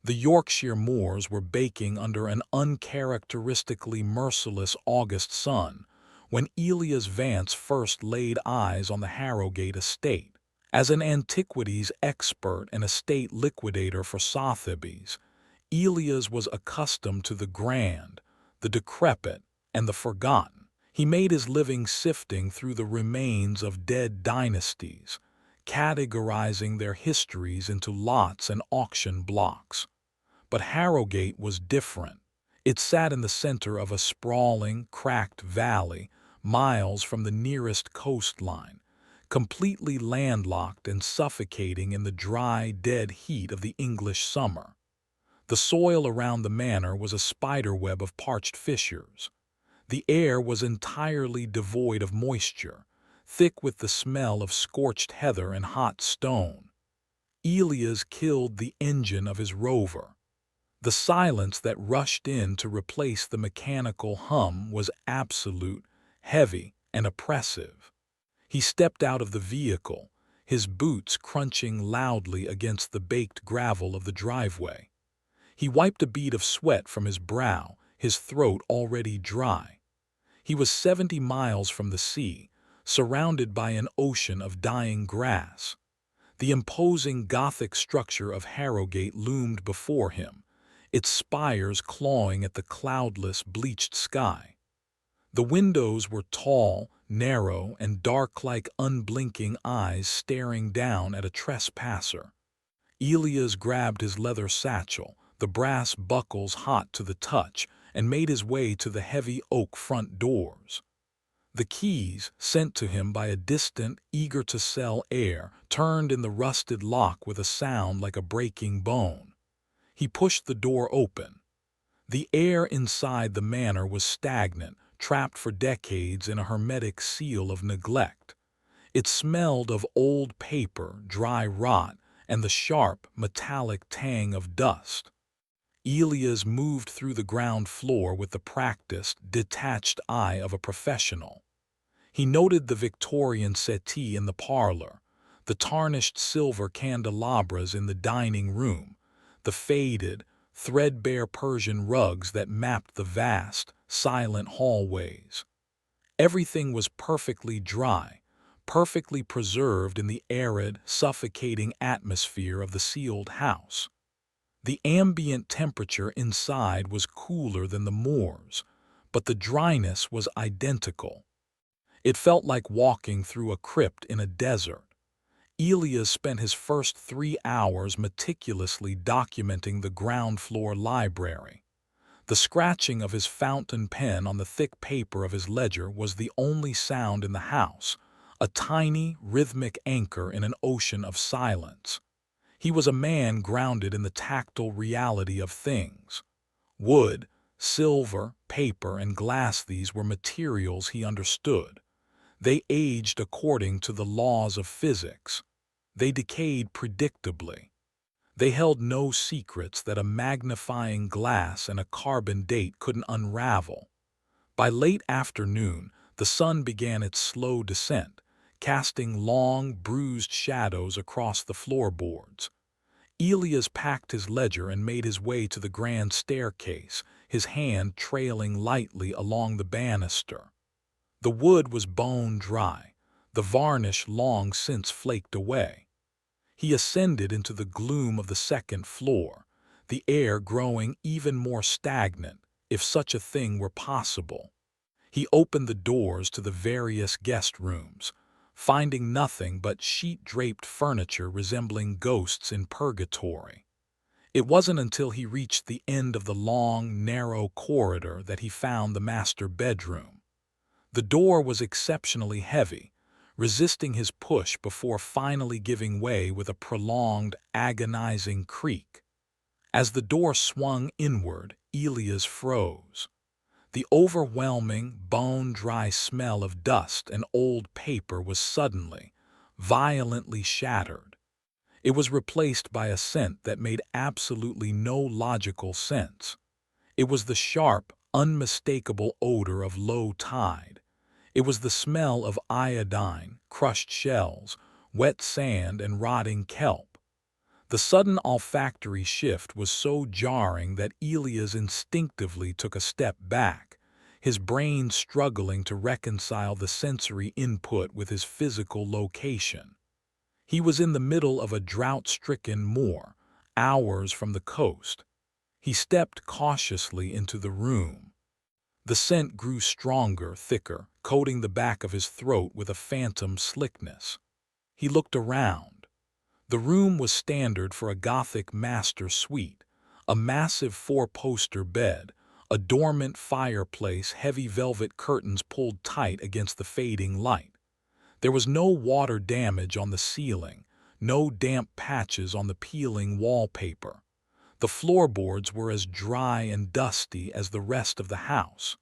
The Yorkshire moors were baking under an uncharacteristically merciless August sun when Elias Vance first laid eyes on the Harrowgate Estate. As an antiquities expert and estate liquidator for Sotheby's, Elias was accustomed to the grand, the decrepit, and the forgotten. He made his living sifting through the remains of dead dynasties, categorizing their histories into lots and auction blocks. But Harrowgate was different. It sat in the center of a sprawling, cracked valley, miles from the nearest coastline, completely landlocked and suffocating in the dry, dead heat of the English summer. The soil around the manor was a spiderweb of parched fissures. The air was entirely devoid of moisture, thick with the smell of scorched heather and hot stone. Elias killed the engine of his rover. The silence that rushed in to replace the mechanical hum was absolute, heavy, and oppressive. He stepped out of the vehicle, his boots crunching loudly against the baked gravel of the driveway. He wiped a bead of sweat from his brow, his throat already dry. He was 70 miles from the sea, surrounded by an ocean of dying grass. The imposing Gothic structure of Harrowgate loomed before him, its spires clawing at the cloudless, bleached sky. The windows were tall, narrow, and dark like unblinking eyes staring down at a trespasser. Elias grabbed his leather satchel, the brass buckles hot to the touch, and made his way to the heavy oak front doors. The keys, sent to him by a distant, eager-to-sell heir, turned in the rusted lock with a sound like a breaking bone. He pushed the door open. The air inside the manor was stagnant, trapped for decades in a hermetic seal of neglect. It smelled of old paper, dry rot, and the sharp, metallic tang of dust. Elias moved through the ground floor with the practiced, detached eye of a professional. He noted the Victorian settee in the parlor, the tarnished silver candelabras in the dining room, the faded, threadbare Persian rugs that mapped the vast, silent hallways. Everything was perfectly dry, perfectly preserved in the arid, suffocating atmosphere of the sealed house. The ambient temperature inside was cooler than the moors, but the dryness was identical. It felt like walking through a crypt in a desert. Elias spent his first 3 hours meticulously documenting the ground floor library. The scratching of his fountain pen on the thick paper of his ledger was the only sound in the house, a tiny, rhythmic anchor in an ocean of silence. He was a man grounded in the tactile reality of things. Wood, silver, paper, and glass, these were materials he understood. They aged according to the laws of physics. They decayed predictably. They held no secrets that a magnifying glass and a carbon date couldn't unravel. By late afternoon, the sun began its slow descent, casting long, bruised shadows across the floorboards. Elias packed his ledger and made his way to the grand staircase, his hand trailing lightly along the banister. The wood was bone dry, the varnish long since flaked away. He ascended into the gloom of the second floor, the air growing even more stagnant, if such a thing were possible. He opened the doors to the various guest rooms, finding nothing but sheet-draped furniture resembling ghosts in purgatory. It wasn't until he reached the end of the long, narrow corridor that he found the master bedroom. The door was exceptionally heavy, resisting his push before finally giving way with a prolonged, agonizing creak. As the door swung inward, Elias froze. The overwhelming, bone-dry smell of dust and old paper was suddenly, violently shattered. It was replaced by a scent that made absolutely no logical sense. It was the sharp, unmistakable odor of low tide. It was the smell of iodine, crushed shells, wet sand, and rotting kelp. The sudden olfactory shift was so jarring that Elias instinctively took a step back, his brain struggling to reconcile the sensory input with his physical location. He was in the middle of a drought-stricken moor, hours from the coast. He stepped cautiously into the room. The scent grew stronger, thicker, coating the back of his throat with a phantom slickness. He looked around. The room was standard for a Gothic master suite, a massive four-poster bed, a dormant fireplace, heavy velvet curtains pulled tight against the fading light. There was no water damage on the ceiling, no damp patches on the peeling wallpaper. The floorboards were as dry and dusty as the rest of the house.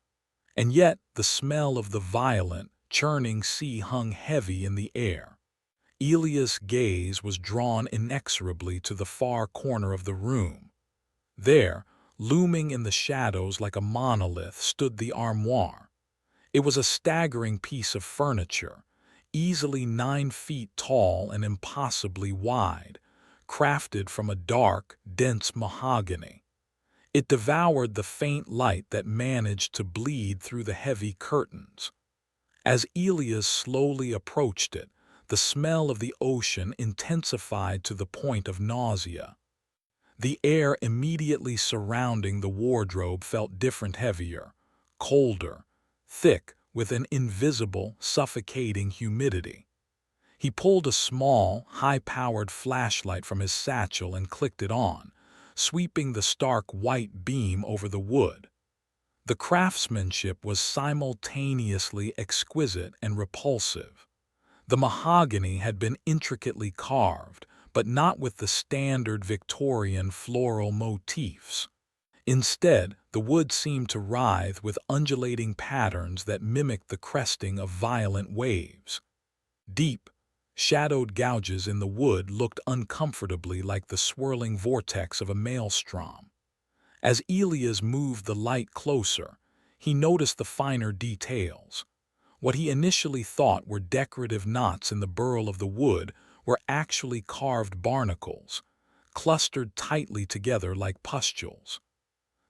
And yet the smell of the violent, churning sea hung heavy in the air. Elias' gaze was drawn inexorably to the far corner of the room. There, looming in the shadows like a monolith, stood the armoire. It was a staggering piece of furniture, easily 9 feet tall and impossibly wide, crafted from a dark, dense mahogany. It devoured the faint light that managed to bleed through the heavy curtains. As Elias slowly approached it, the smell of the ocean intensified to the point of nausea. The air immediately surrounding the wardrobe felt different, heavier, colder, thick, with an invisible, suffocating humidity. He pulled a small, high-powered flashlight from his satchel and clicked it on, sweeping the stark white beam over the wood. The craftsmanship was simultaneously exquisite and repulsive. The mahogany had been intricately carved, but not with the standard Victorian floral motifs. Instead, the wood seemed to writhe with undulating patterns that mimicked the cresting of violent waves. Deep, shadowed gouges in the wood looked uncomfortably like the swirling vortex of a maelstrom. As Elias moved the light closer, he noticed the finer details. What he initially thought were decorative knots in the burl of the wood were actually carved barnacles, clustered tightly together like pustules.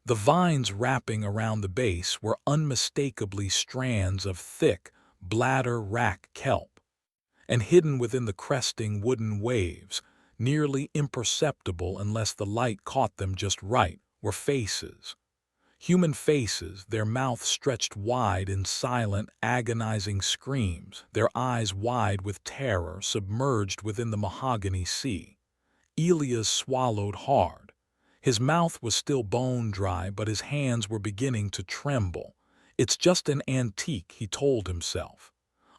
The vines wrapping around the base were unmistakably strands of thick, bladder-wrack kelp. And hidden within the cresting wooden waves, nearly imperceptible unless the light caught them just right, were faces. Human faces, their mouths stretched wide in silent, agonizing screams, their eyes wide with terror, submerged within the mahogany sea. Elias swallowed hard. His mouth was still bone-dry, but his hands were beginning to tremble. It's just an antique, he told himself.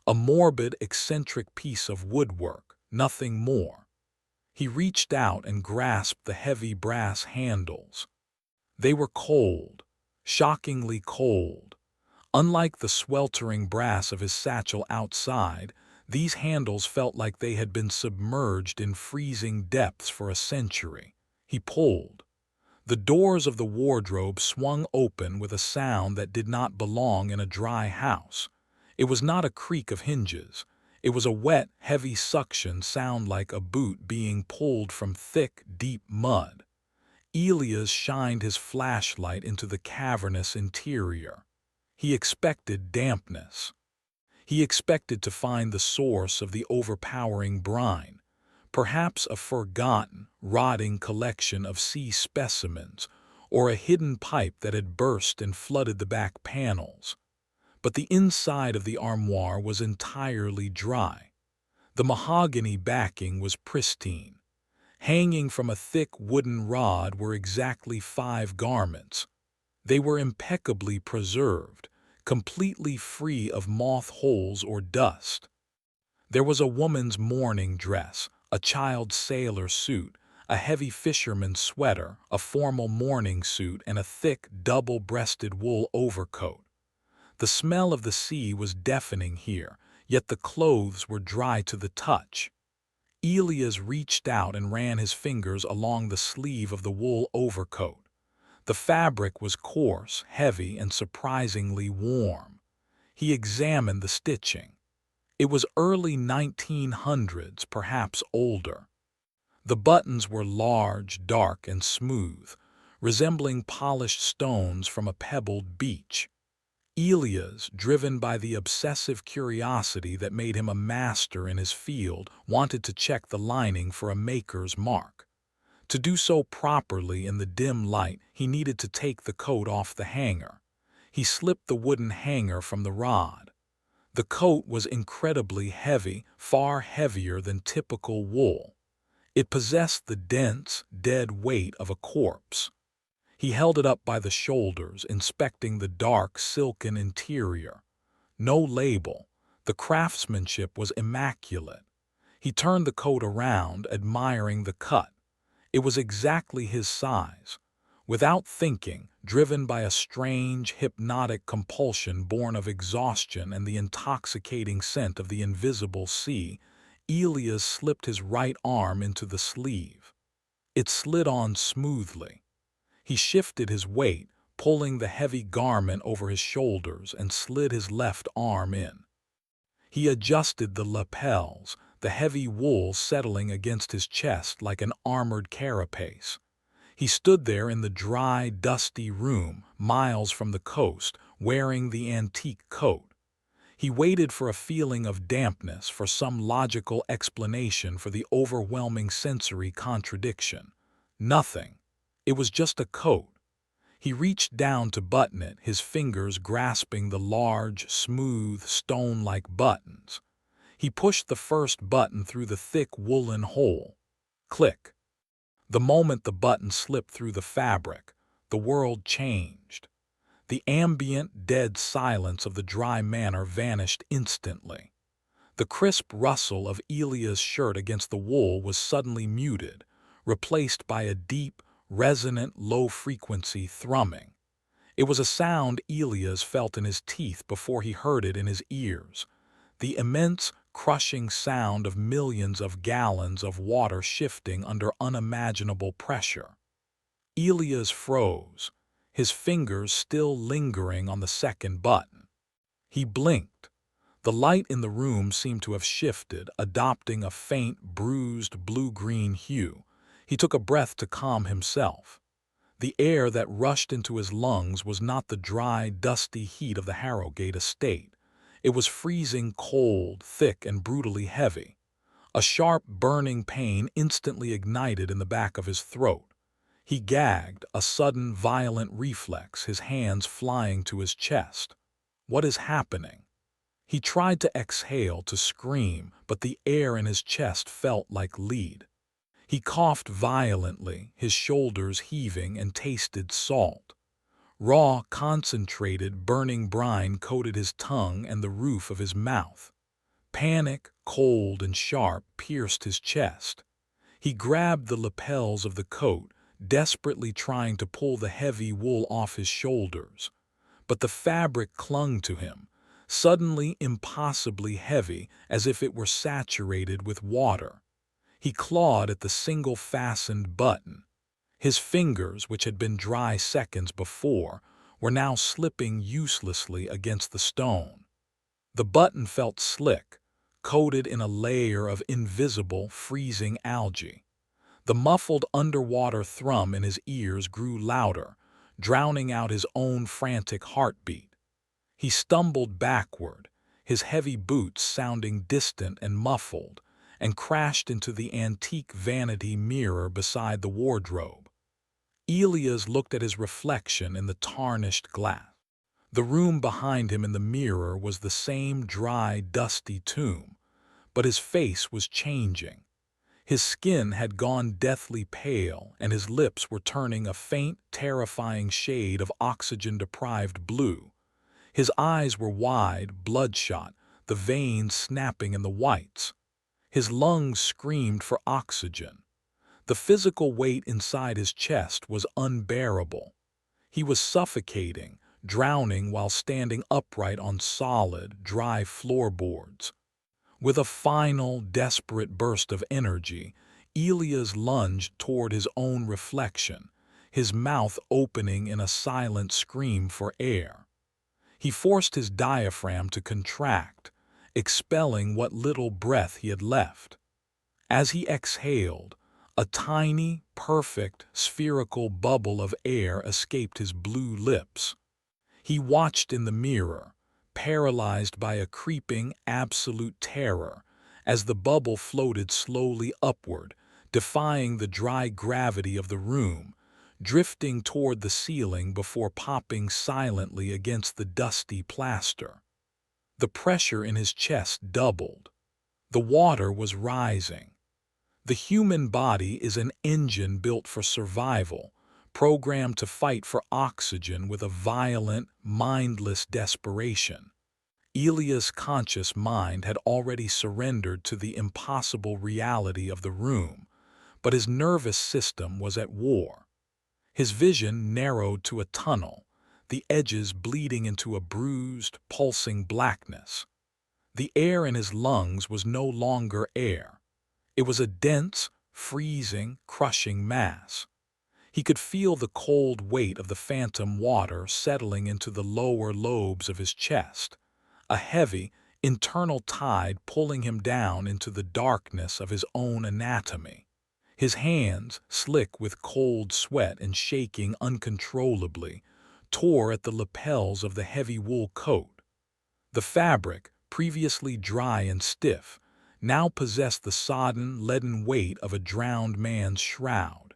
A morbid, eccentric piece of woodwork, nothing more. He reached out and grasped the heavy brass handles. They were cold, shockingly cold. Unlike the sweltering brass of his satchel outside, these handles felt like they had been submerged in freezing depths for a century. He pulled. The doors of the wardrobe swung open with a sound that did not belong in a dry house. It was not a creak of hinges. It was a wet, heavy suction sound like a boot being pulled from thick, deep mud. Elias shined his flashlight into the cavernous interior. He expected dampness. He expected to find the source of the overpowering brine, perhaps a forgotten, rotting collection of sea specimens, or a hidden pipe that had burst and flooded the back panels. But the inside of the armoire was entirely dry. The mahogany backing was pristine. Hanging from a thick wooden rod were exactly 5 garments. They were impeccably preserved, completely free of moth holes or dust. There was a woman's mourning dress, a child's sailor suit, a heavy fisherman's sweater, a formal morning suit, and a thick, double-breasted wool overcoat. The smell of the sea was deafening here, yet the clothes were dry to the touch. Elias reached out and ran his fingers along the sleeve of the wool overcoat. The fabric was coarse, heavy, and surprisingly warm. He examined the stitching. It was early 1900s, perhaps older. The buttons were large, dark, and smooth, resembling polished stones from a pebbled beach. Elias, driven by the obsessive curiosity that made him a master in his field, wanted to check the lining for a maker's mark. To do so properly in the dim light, he needed to take the coat off the hanger. He slipped the wooden hanger from the rod. The coat was incredibly heavy, far heavier than typical wool. It possessed the dense, dead weight of a corpse. He held it up by the shoulders, inspecting the dark, silken interior. No label. The craftsmanship was immaculate. He turned the coat around, admiring the cut. It was exactly his size. Without thinking, driven by a strange, hypnotic compulsion born of exhaustion and the intoxicating scent of the invisible sea, Elias slipped his right arm into the sleeve. It slid on smoothly. He shifted his weight, pulling the heavy garment over his shoulders, and slid his left arm in. He adjusted the lapels, the heavy wool settling against his chest like an armored carapace. He stood there in the dry, dusty room, miles from the coast, wearing the antique coat. He waited for a feeling of dampness, for some logical explanation for the overwhelming sensory contradiction. Nothing. It was just a coat. He reached down to button it, his fingers grasping the large, smooth, stone-like buttons. He pushed the first button through the thick woolen hole. Click. The moment the button slipped through the fabric, the world changed. The ambient, dead silence of the dry manor vanished instantly. The crisp rustle of Elias' shirt against the wool was suddenly muted, replaced by a deep, resonant, low-frequency thrumming. It was a sound Elias felt in his teeth before he heard it in his ears. The immense, crushing sound of millions of gallons of water shifting under unimaginable pressure. Elias froze, his fingers still lingering on the second button. He blinked. The light in the room seemed to have shifted, adopting a faint, bruised, blue-green hue. He took a breath to calm himself. The air that rushed into his lungs was not the dry, dusty heat of the Harrowgate Estate. It was freezing cold, thick, and brutally heavy. A sharp, burning pain instantly ignited in the back of his throat. He gagged, a sudden, violent reflex, his hands flying to his chest. What is happening? He tried to exhale, to scream, but the air in his chest felt like lead. He coughed violently, his shoulders heaving, and tasted salt. Raw, concentrated, burning brine coated his tongue and the roof of his mouth. Panic, cold and sharp, pierced his chest. He grabbed the lapels of the coat, desperately trying to pull the heavy wool off his shoulders. But the fabric clung to him, suddenly impossibly heavy, as if it were saturated with water. He clawed at the single-fastened button. His fingers, which had been dry seconds before, were now slipping uselessly against the stone. The button felt slick, coated in a layer of invisible, freezing algae. The muffled underwater thrum in his ears grew louder, drowning out his own frantic heartbeat. He stumbled backward, his heavy boots sounding distant and muffled, and crashed into the antique vanity mirror beside the wardrobe. Elias looked at his reflection in the tarnished glass. The room behind him in the mirror was the same dry, dusty tomb, but his face was changing. His skin had gone deathly pale, and his lips were turning a faint, terrifying shade of oxygen-deprived blue. His eyes were wide, bloodshot, the veins snapping in the whites. His lungs screamed for oxygen. The physical weight inside his chest was unbearable. He was suffocating, drowning while standing upright on solid, dry floorboards. With a final, desperate burst of energy, Elias lunged toward his own reflection, his mouth opening in a silent scream for air. He forced his diaphragm to contract, expelling what little breath he had left. As he exhaled, A tiny, perfect, spherical bubble of air escaped his blue lips. He watched in the mirror, paralyzed by a creeping, absolute terror, as the bubble floated slowly upward, defying the dry gravity of the room, drifting toward the ceiling before popping silently against the dusty plaster. The pressure in his chest doubled. The water was rising. The human body is an engine built for survival, programmed to fight for oxygen with a violent, mindless desperation. Elias' conscious mind had already surrendered to the impossible reality of the room, but his nervous system was at war. His vision narrowed to a tunnel, the edges bleeding into a bruised, pulsing blackness. The air in his lungs was no longer air. It was a dense, freezing, crushing mass. He could feel the cold weight of the phantom water settling into the lower lobes of his chest, a heavy, internal tide pulling him down into the darkness of his own anatomy. His hands, slick with cold sweat and shaking uncontrollably, tore at the lapels of the heavy wool coat. The fabric, previously dry and stiff, now possessed the sodden, leaden weight of a drowned man's shroud.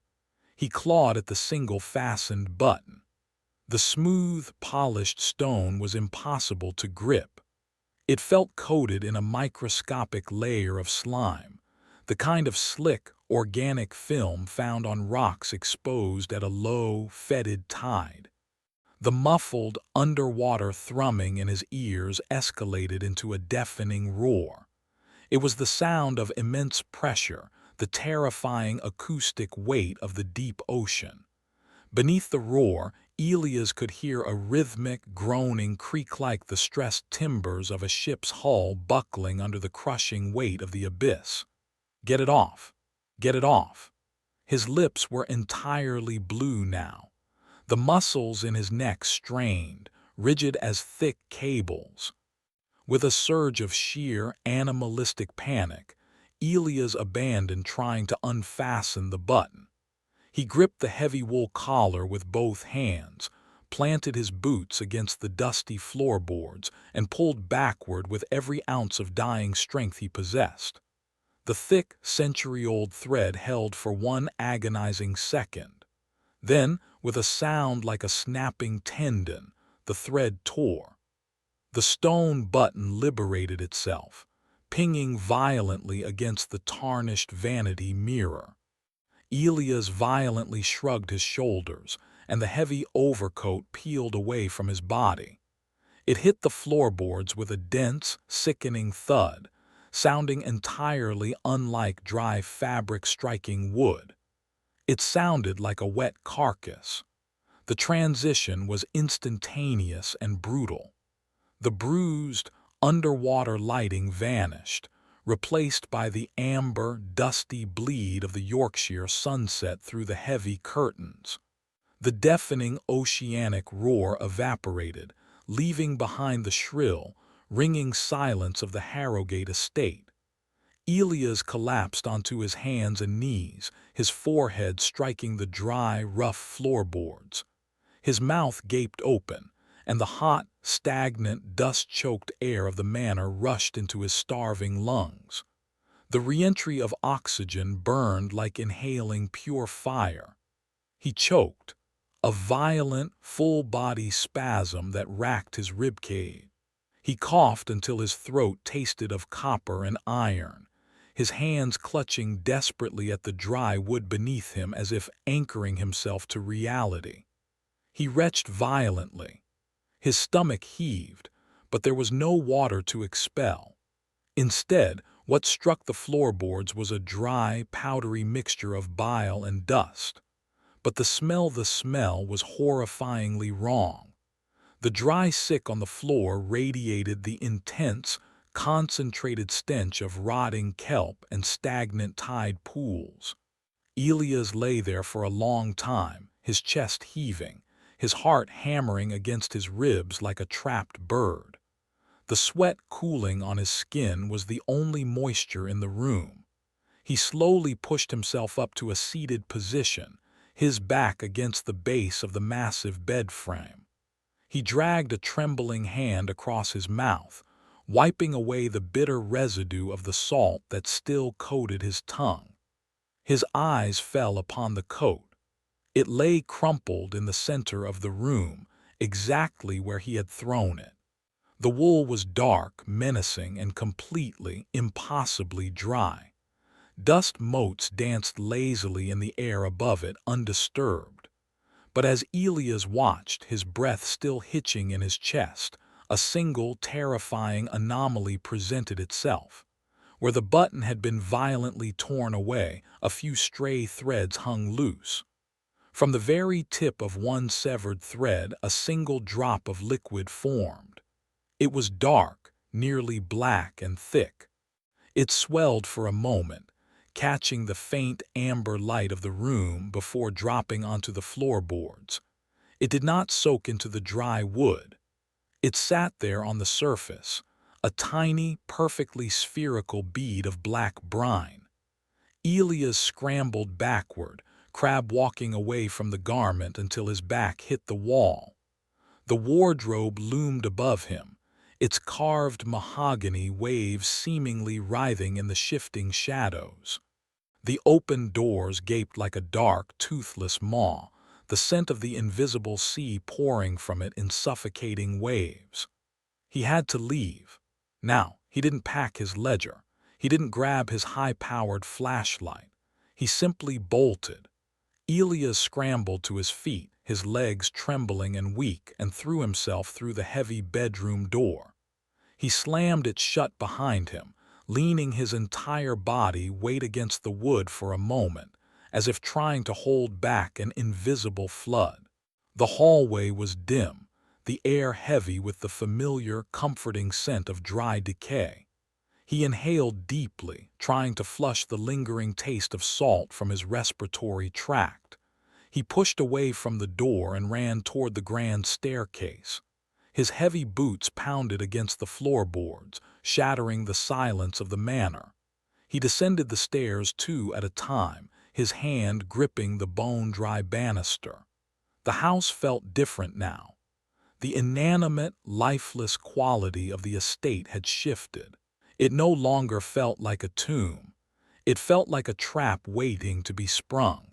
He clawed at the single-fastened button. The smooth, polished stone was impossible to grip. It felt coated in a microscopic layer of slime, the kind of slick, organic film found on rocks exposed at a low, fetid tide. The muffled, underwater thrumming in his ears escalated into a deafening roar. It was the sound of immense pressure, the terrifying acoustic weight of the deep ocean. Beneath the roar, Elias could hear a rhythmic, groaning creak like the stressed timbers of a ship's hull buckling under the crushing weight of the abyss. "Get it off! Get it off!" His lips were entirely blue now. The muscles in his neck strained, rigid as thick cables. With a surge of sheer, animalistic panic, Elias abandoned trying to unfasten the button. He gripped the heavy wool collar with both hands, planted his boots against the dusty floorboards, and pulled backward with every ounce of dying strength he possessed. The thick, century-old thread held for one agonizing second. Then, with a sound like a snapping tendon, the thread tore. The stone button liberated itself, pinging violently against the tarnished vanity mirror. Elias violently shrugged his shoulders, and the heavy overcoat peeled away from his body. It hit the floorboards with a dense, sickening thud, sounding entirely unlike dry fabric striking wood. It sounded like a wet carcass. The transition was instantaneous and brutal. The bruised, underwater lighting vanished, replaced by the amber, dusty bleed of the Yorkshire sunset through the heavy curtains. The deafening oceanic roar evaporated, leaving behind the shrill, ringing silence of the Harrowgate Estate. Elias collapsed onto his hands and knees, his forehead striking the dry, rough floorboards. His mouth gaped open, and the hot, stagnant, dust-choked air of the manor rushed into his starving lungs. The reentry of oxygen burned like inhaling pure fire. He choked, a violent, full-body spasm that racked his ribcage. He coughed until his throat tasted of copper and iron, his hands clutching desperately at the dry wood beneath him as if anchoring himself to reality. He retched violently. His stomach heaved, but there was no water to expel. Instead, what struck the floorboards was a dry, powdery mixture of bile and dust. But the smell was horrifyingly wrong. The dry sick on the floor radiated the intense, concentrated stench of rotting kelp and stagnant tide pools. Elias lay there for a long time, his chest heaving, his heart hammering against his ribs like a trapped bird. The sweat cooling on his skin was the only moisture in the room. He slowly pushed himself up to a seated position, his back against the base of the massive bed frame. He dragged a trembling hand across his mouth, wiping away the bitter residue of the salt that still coated his tongue. His eyes fell upon the coat. It lay crumpled in the center of the room, exactly where he had thrown it. The wool was dark, menacing, and completely, impossibly dry. Dust motes danced lazily in the air above it, undisturbed. But as Elias watched, his breath still hitching in his chest, a single, terrifying anomaly presented itself. Where the button had been violently torn away, a few stray threads hung loose. From the very tip of one severed thread, a single drop of liquid formed. It was dark, nearly black and thick. It swelled for a moment, catching the faint amber light of the room before dropping onto the floorboards. It did not soak into the dry wood. It sat there on the surface, a tiny, perfectly spherical bead of black brine. Elias scrambled backward, crab walking away from the garment until his back hit the wall. The wardrobe loomed above him, its carved mahogany waves seemingly writhing in the shifting shadows. The open doors gaped like a dark, toothless maw, the scent of the invisible sea pouring from it in suffocating waves. He had to leave. Now, he didn't pack his ledger. He didn't grab his high-powered flashlight. He simply bolted. Elias scrambled to his feet, his legs trembling and weak, and threw himself through the heavy bedroom door. He slammed it shut behind him, leaning his entire body weight against the wood for a moment, as if trying to hold back an invisible flood. The hallway was dim, the air heavy with the familiar, comforting scent of dry decay. He inhaled deeply, trying to flush the lingering taste of salt from his respiratory tract. He pushed away from the door and ran toward the grand staircase. His heavy boots pounded against the floorboards, shattering the silence of the manor. He descended the stairs two at a time, his hand gripping the bone-dry banister. The house felt different now. The inanimate, lifeless quality of the estate had shifted. It no longer felt like a tomb. It felt like a trap waiting to be sprung.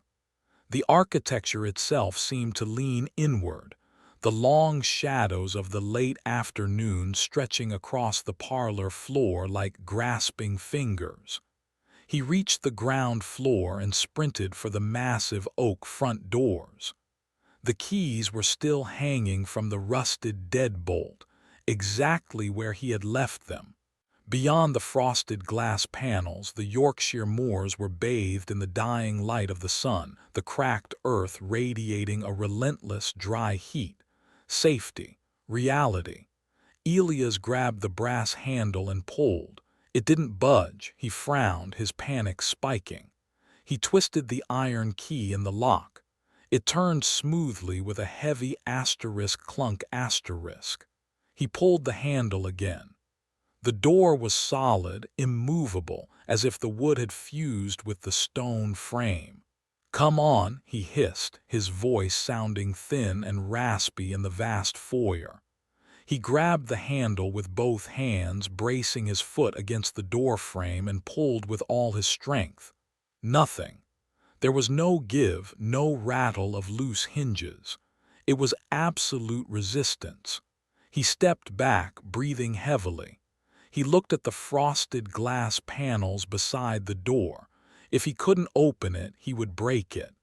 The architecture itself seemed to lean inward, the long shadows of the late afternoon stretching across the parlor floor like grasping fingers. He reached the ground floor and sprinted for the massive oak front doors. The keys were still hanging from the rusted deadbolt, exactly where he had left them. Beyond the frosted glass panels, the Yorkshire moors were bathed in the dying light of the sun, the cracked earth radiating a relentless, dry heat. Safety. Reality. Elias grabbed the brass handle and pulled. It didn't budge. He frowned, his panic spiking. He twisted the iron key in the lock. It turned smoothly with a heavy asterisk clunk asterisk. He pulled the handle again. The door was solid, immovable, as if the wood had fused with the stone frame. "Come on," he hissed, his voice sounding thin and raspy in the vast foyer. He grabbed the handle with both hands, bracing his foot against the door frame, and pulled with all his strength. Nothing. There was no give, no rattle of loose hinges. It was absolute resistance. He stepped back, breathing heavily. He looked at the frosted glass panels beside the door. If he couldn't open it, he would break it.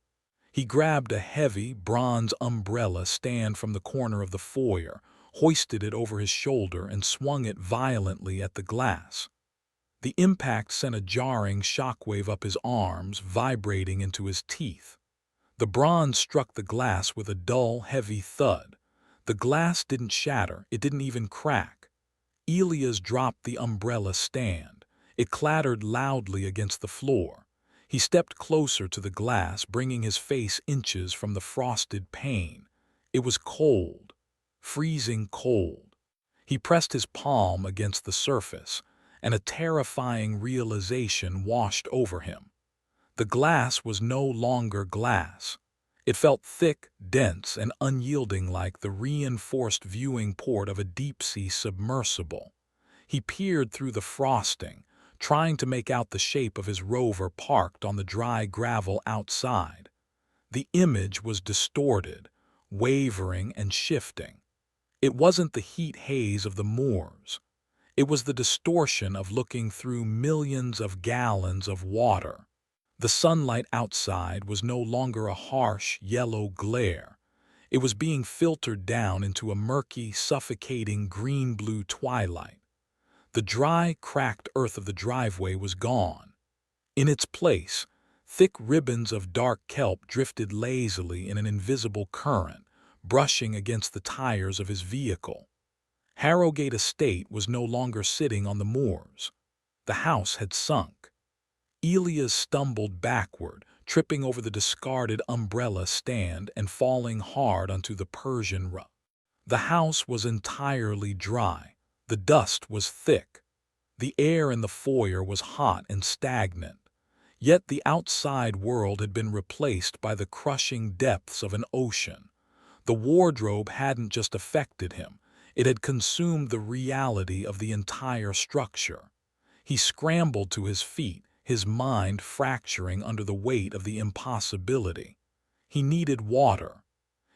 He grabbed a heavy, bronze umbrella stand from the corner of the foyer, hoisted it over his shoulder, and swung it violently at the glass. The impact sent a jarring shockwave up his arms, vibrating into his teeth. The bronze struck the glass with a dull, heavy thud. The glass didn't shatter, it didn't even crack. Elias dropped the umbrella stand. It clattered loudly against the floor. He stepped closer to the glass, bringing his face inches from the frosted pane. It was cold, freezing cold. He pressed his palm against the surface, and a terrifying realization washed over him. The glass was no longer glass. It felt thick, dense, and unyielding like the reinforced viewing port of a deep-sea submersible. He peered through the frosting, trying to make out the shape of his rover parked on the dry gravel outside. The image was distorted, wavering and shifting. It wasn't the heat haze of the moors. It was the distortion of looking through millions of gallons of water. The sunlight outside was no longer a harsh, yellow glare. It was being filtered down into a murky, suffocating green-blue twilight. The dry, cracked earth of the driveway was gone. In its place, thick ribbons of dark kelp drifted lazily in an invisible current, brushing against the tires of his vehicle. Harrowgate Estate was no longer sitting on the moors. The house had sunk. Elias stumbled backward, tripping over the discarded umbrella stand and falling hard onto the Persian rug. The house was entirely dry. The dust was thick. The air in the foyer was hot and stagnant. Yet the outside world had been replaced by the crushing depths of an ocean. The wardrobe hadn't just affected him. It had consumed the reality of the entire structure. He scrambled to his feet, his mind fracturing under the weight of the impossibility. He needed water.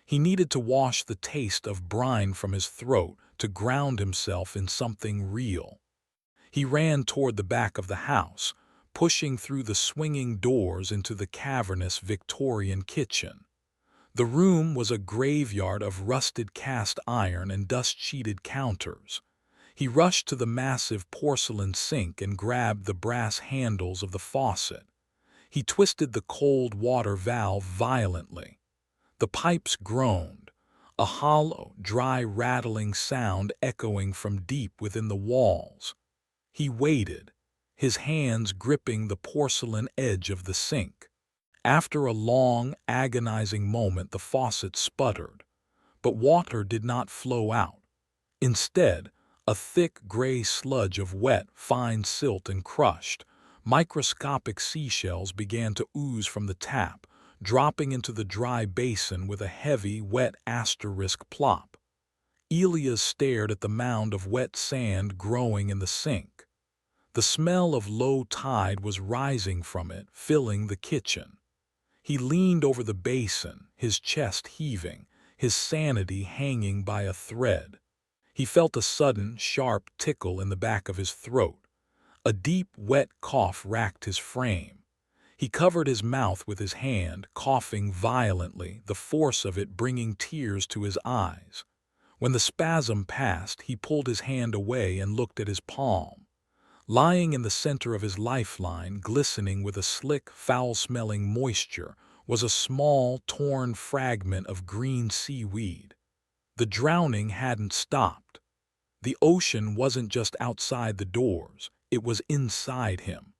He needed to wash the taste of brine from his throat, to ground himself in something real. He ran toward the back of the house, pushing through the swinging doors into the cavernous Victorian kitchen. The room was a graveyard of rusted cast iron and dust-sheeted counters. He rushed to the massive porcelain sink and grabbed the brass handles of the faucet. He twisted the cold water valve violently. The pipes groaned, a hollow, dry, rattling sound echoing from deep within the walls. He waited, his hands gripping the porcelain edge of the sink. After a long, agonizing moment, the faucet sputtered, but water did not flow out. Instead, a thick gray sludge of wet, fine silt and crushed, microscopic seashells began to ooze from the tap, dropping into the dry basin with a heavy, wet asterisk plop. Elias stared at the mound of wet sand growing in the sink. The smell of low tide was rising from it, filling the kitchen. He leaned over the basin, his chest heaving, his sanity hanging by a thread. He felt a sudden, sharp tickle in the back of his throat. A deep, wet cough racked his frame. He covered his mouth with his hand, coughing violently, the force of it bringing tears to his eyes. When the spasm passed, he pulled his hand away and looked at his palm. Lying in the center of his lifeline, glistening with a slick, foul-smelling moisture, was a small, torn fragment of green seaweed. The drowning hadn't stopped. The ocean wasn't just outside the doors, it was inside him.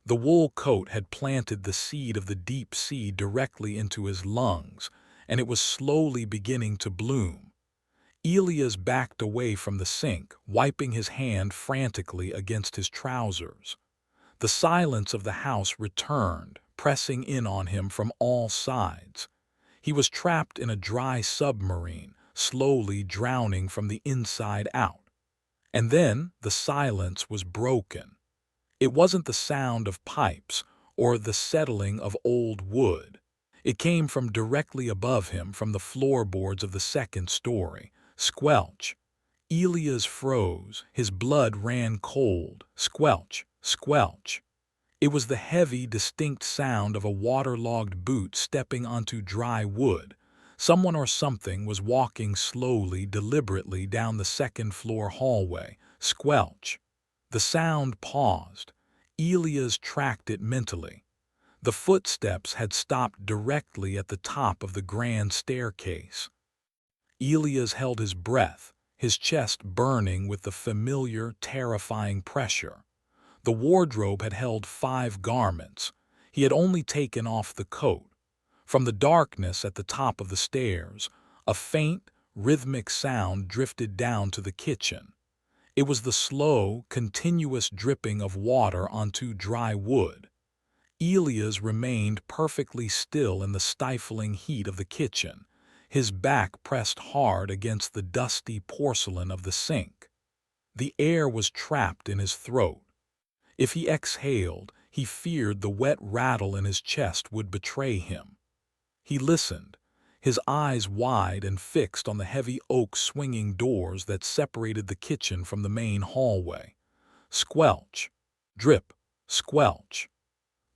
The wool coat had planted the seed of the deep sea directly into his lungs, and it was slowly beginning to bloom. Elias backed away from the sink, wiping his hand frantically against his trousers. The silence of the house returned, pressing in on him from all sides. He was trapped in a dry submarine, slowly drowning from the inside out. And then the silence was broken. It wasn't the sound of pipes or the settling of old wood. It came from directly above him, from the floorboards of the second story. Squelch. Elias froze, his blood ran cold. Squelch, squelch. It was the heavy, distinct sound of a waterlogged boot stepping onto dry wood. Someone or something was walking slowly, deliberately down the second-floor hallway. Squelch. The sound paused. Elias tracked it mentally. The footsteps had stopped directly at the top of the grand staircase. Elias held his breath, his chest burning with the familiar, terrifying pressure. The wardrobe had held 5 garments. He had only taken off the coat. From the darkness at the top of the stairs, a faint, rhythmic sound drifted down to the kitchen. It was the slow, continuous dripping of water onto dry wood. Elias remained perfectly still in the stifling heat of the kitchen, his back pressed hard against the dusty porcelain of the sink. The air was trapped in his throat. If he exhaled, he feared the wet rattle in his chest would betray him. He listened, his eyes wide and fixed on the heavy oak swinging doors that separated the kitchen from the main hallway. Squelch, drip, squelch.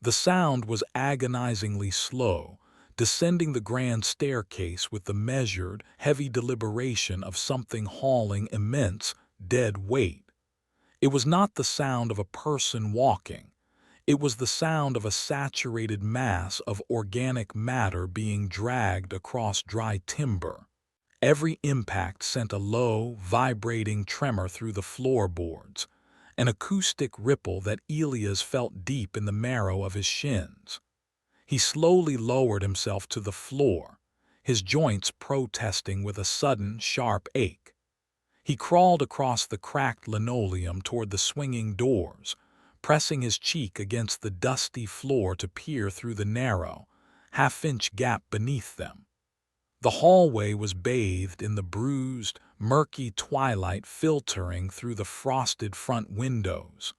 The sound was agonizingly slow, descending the grand staircase with the measured, heavy deliberation of something hauling immense, dead weight. It was not the sound of a person walking. It was the sound of a saturated mass of organic matter being dragged across dry timber. Every impact sent a low, vibrating tremor through the floorboards, an acoustic ripple that Elias felt deep in the marrow of his shins. He slowly lowered himself to the floor, his joints protesting with a sudden, sharp ache. He crawled across the cracked linoleum toward the swinging doors, pressing his cheek against the dusty floor to peer through the narrow, half-inch gap beneath them. The hallway was bathed in the bruised, murky twilight filtering through the frosted front windows.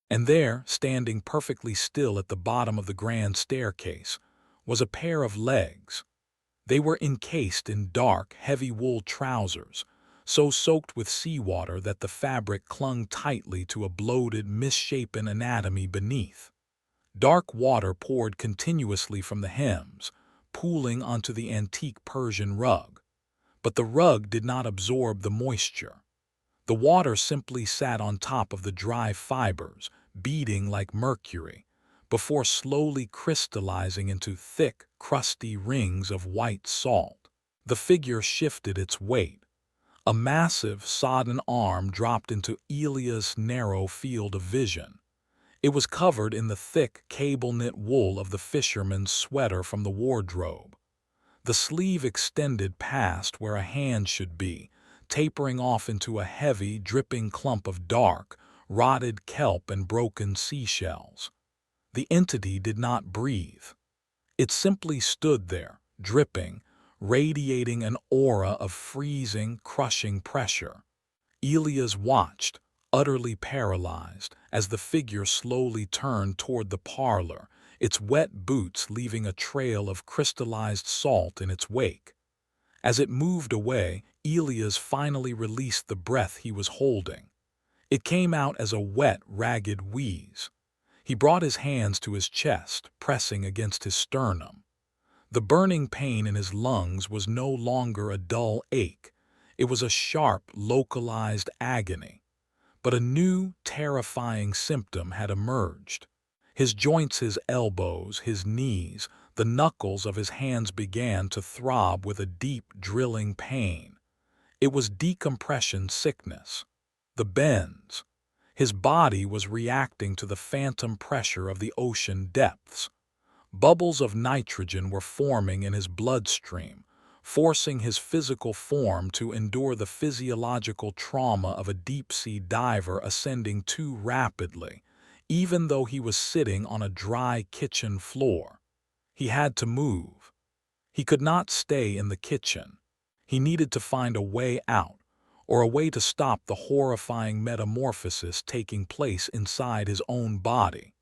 And there, standing perfectly still at the bottom of the grand staircase, was a pair of legs. They were encased in dark, heavy wool trousers, so soaked with seawater that the fabric clung tightly to a bloated, misshapen anatomy beneath. Dark water poured continuously from the hems, pooling onto the antique Persian rug. But the rug did not absorb the moisture. The water simply sat on top of the dry fibers, beating like mercury, before slowly crystallizing into thick, crusty rings of white salt. The figure shifted its weight. A massive, sodden arm dropped into Elias' narrow field of vision. It was covered in the thick, cable-knit wool of the fisherman's sweater from the wardrobe. The sleeve extended past where a hand should be, tapering off into a heavy, dripping clump of dark, rotted kelp and broken seashells. The entity did not breathe. It simply stood there, dripping, radiating an aura of freezing, crushing pressure. Elias watched, utterly paralyzed, as the figure slowly turned toward the parlor, its wet boots leaving a trail of crystallized salt in its wake. As it moved away, Elias finally released the breath he was holding. It came out as a wet, ragged wheeze. He brought his hands to his chest, pressing against his sternum. The burning pain in his lungs was no longer a dull ache. It was a sharp, localized agony. But a new, terrifying symptom had emerged. His joints, his elbows, his knees, the knuckles of his hands began to throb with a deep, drilling pain. It was decompression sickness. The bends. His body was reacting to the phantom pressure of the ocean depths. Bubbles of nitrogen were forming in his bloodstream, forcing his physical form to endure the physiological trauma of a deep-sea diver ascending too rapidly, even though he was sitting on a dry kitchen floor. He had to move. He could not stay in the kitchen. He needed to find a way out, or a way to stop the horrifying metamorphosis taking place inside his own body.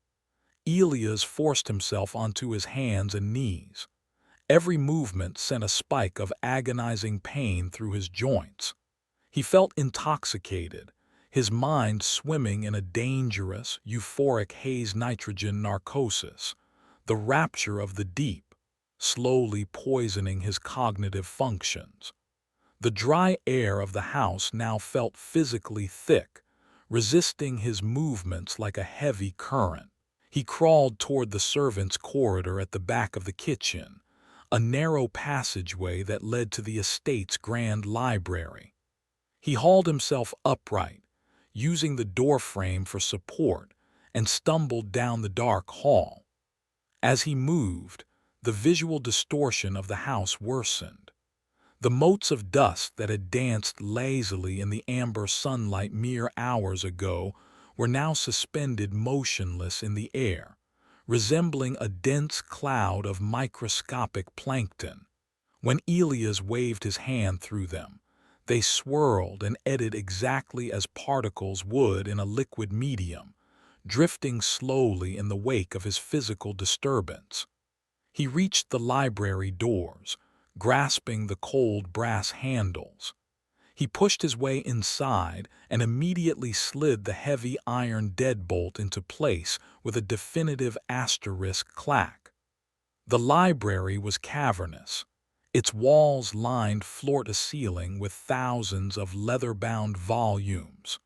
Elias forced himself onto his hands and knees. Every movement sent a spike of agonizing pain through his joints. He felt intoxicated, his mind swimming in a dangerous, euphoric haze nitrogen narcosis, the rapture of the deep, slowly poisoning his cognitive functions. The dry air of the house now felt physically thick, resisting his movements like a heavy current. He crawled toward the servants' corridor at the back of the kitchen, a narrow passageway that led to the estate's grand library. He hauled himself upright, using the doorframe for support, and stumbled down the dark hall. As he moved, the visual distortion of the house worsened. The motes of dust that had danced lazily in the amber sunlight mere hours ago were now suspended motionless in the air, resembling a dense cloud of microscopic plankton. When Elias waved his hand through them, they swirled and eddied exactly as particles would in a liquid medium, drifting slowly in the wake of his physical disturbance. He reached the library doors, grasping the cold brass handles. He pushed his way inside and immediately slid the heavy iron deadbolt into place with a definitive asterisk clack. The library was cavernous, its walls lined floor to ceiling with thousands of leather-bound volumes.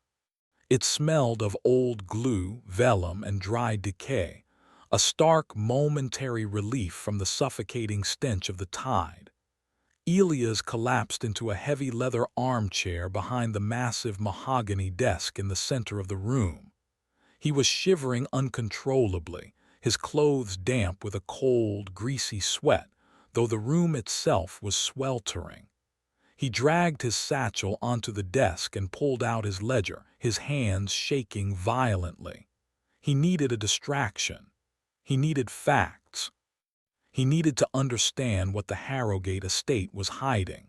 It smelled of old glue, vellum, and dry decay, a stark momentary relief from the suffocating stench of the tide. Elias collapsed into a heavy leather armchair behind the massive mahogany desk in the center of the room. He was shivering uncontrollably, his clothes damp with a cold, greasy sweat, though the room itself was sweltering. He dragged his satchel onto the desk and pulled out his ledger, his hands shaking violently. He needed a distraction. He needed facts. He needed to understand what the Harrowgate Estate was hiding.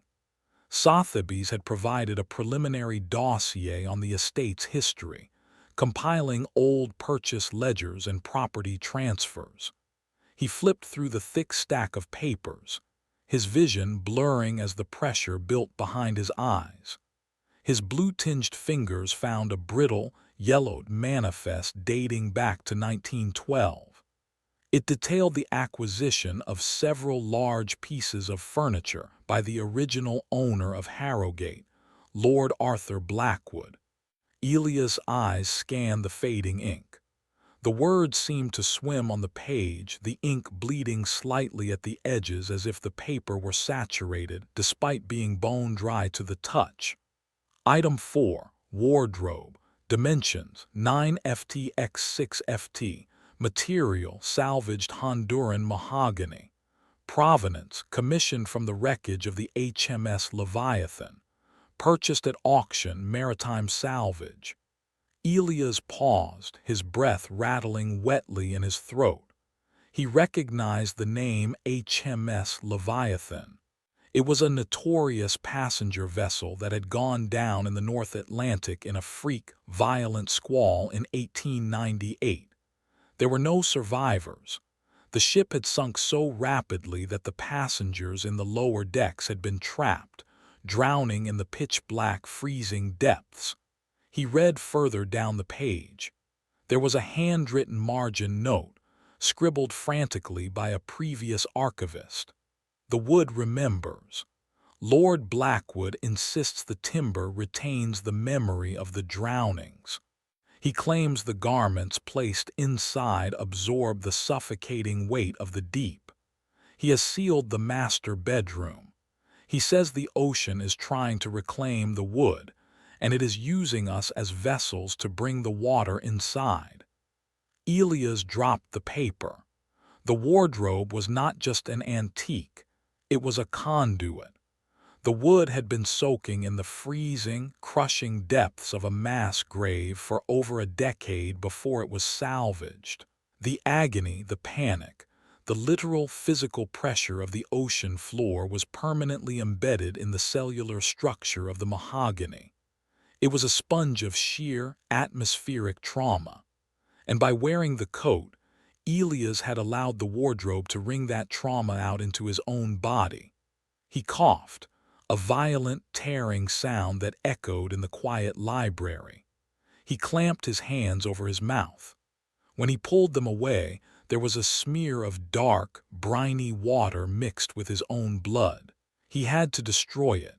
Sotheby's had provided a preliminary dossier on the estate's history, compiling old purchase ledgers and property transfers. He flipped through the thick stack of papers, his vision blurring as the pressure built behind his eyes. His blue-tinged fingers found a brittle, yellowed manifest dating back to 1912. It detailed the acquisition of several large pieces of furniture by the original owner of Harrowgate, Lord Arthur Blackwood. Elias' eyes scanned the fading ink. The words seemed to swim on the page, the ink bleeding slightly at the edges as if the paper were saturated, despite being bone dry to the touch. Item 4, wardrobe, dimensions 9 ft x 6 ft, material salvaged Honduran mahogany, provenance commissioned from the wreckage of the HMS Leviathan, purchased at auction, maritime salvage. Elias paused, his breath rattling wetly in his throat. He recognized the name HMS Leviathan. It was a notorious passenger vessel that had gone down in the North Atlantic in a freak, violent squall in 1898. There were no survivors. The ship had sunk so rapidly that the passengers in the lower decks had been trapped, drowning in the pitch-black, freezing depths. He read further down the page. There was a handwritten margin note, scribbled frantically by a previous archivist. The wood remembers. Lord Blackwood insists the timber retains the memory of the drownings. He claims the garments placed inside absorb the suffocating weight of the deep. He has sealed the master bedroom. He says the ocean is trying to reclaim the wood, and it is using us as vessels to bring the water inside. Elias dropped the paper. The wardrobe was not just an antique, it was a conduit. The wood had been soaking in the freezing, crushing depths of a mass grave for over a decade before it was salvaged. The agony, the panic, the literal physical pressure of the ocean floor was permanently embedded in the cellular structure of the mahogany. It was a sponge of sheer, atmospheric trauma. And by wearing the coat, Elias had allowed the wardrobe to wring that trauma out into his own body. He coughed, a violent, tearing sound that echoed in the quiet library. He clamped his hands over his mouth. When he pulled them away, there was a smear of dark, briny water mixed with his own blood. He had to destroy it.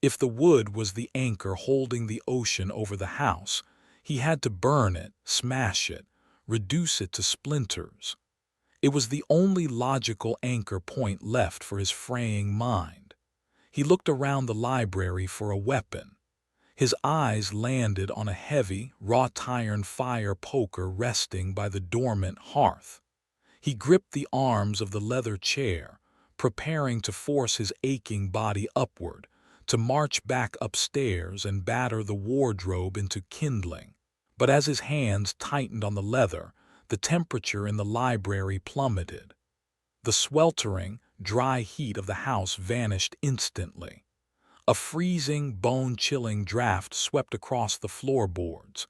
If the wood was the anchor holding the ocean over the house, he had to burn it, smash it, reduce it to splinters. It was the only logical anchor point left for his fraying mind. He looked around the library for a weapon. His eyes landed on a heavy, wrought-iron fire poker resting by the dormant hearth. He gripped the arms of the leather chair, preparing to force his aching body upward, to march back upstairs and batter the wardrobe into kindling. But as his hands tightened on the leather, the temperature in the library plummeted. The sweltering, dry heat of the house vanished instantly. A freezing, bone-chilling draft swept across the floorboards.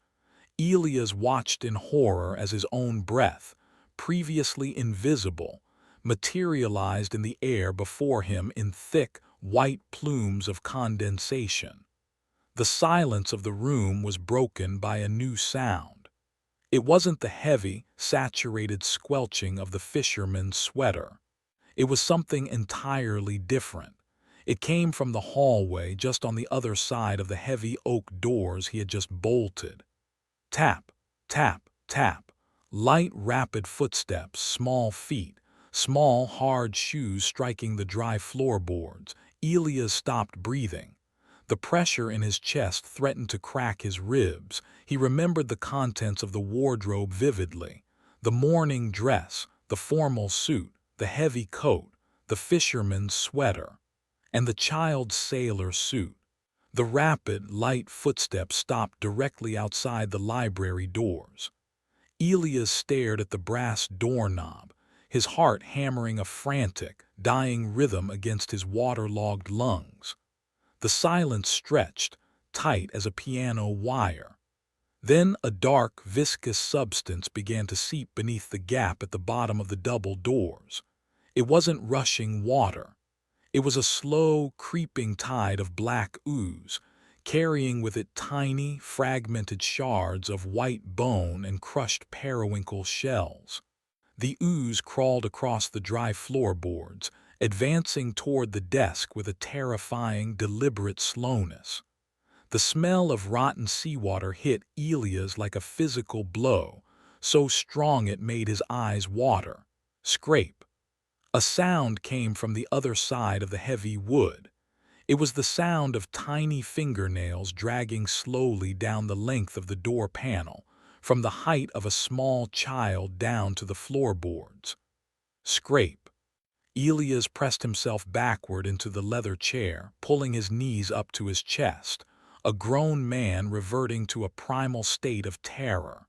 Elias watched in horror as his own breath, previously invisible, materialized in the air before him in thick, white plumes of condensation. The silence of the room was broken by a new sound. It wasn't the heavy, saturated squelching of the fisherman's sweater. It was something entirely different. It came from the hallway just on the other side of the heavy oak doors he had just bolted. Tap, tap, tap. Light, rapid footsteps, small feet, small, hard shoes striking the dry floorboards. Elias stopped breathing. The pressure in his chest threatened to crack his ribs. He remembered the contents of the wardrobe vividly. The morning dress, the formal suit, the heavy coat, the fisherman's sweater, and the child's sailor suit. The rapid, light footsteps stopped directly outside the library doors. Elias stared at the brass doorknob, his heart hammering a frantic, dying rhythm against his waterlogged lungs. The silence stretched, tight as a piano wire. Then a dark, viscous substance began to seep beneath the gap at the bottom of the double doors. It wasn't rushing water. It was a slow, creeping tide of black ooze, carrying with it tiny, fragmented shards of white bone and crushed periwinkle shells. The ooze crawled across the dry floorboards, advancing toward the desk with a terrifying, deliberate slowness. The smell of rotten seawater hit Elias like a physical blow, so strong it made his eyes water. Scrape. A sound came from the other side of the heavy wood. It was the sound of tiny fingernails dragging slowly down the length of the door panel, from the height of a small child down to the floorboards. Scrape. Elias pressed himself backward into the leather chair, pulling his knees up to his chest, a grown man reverting to a primal state of terror.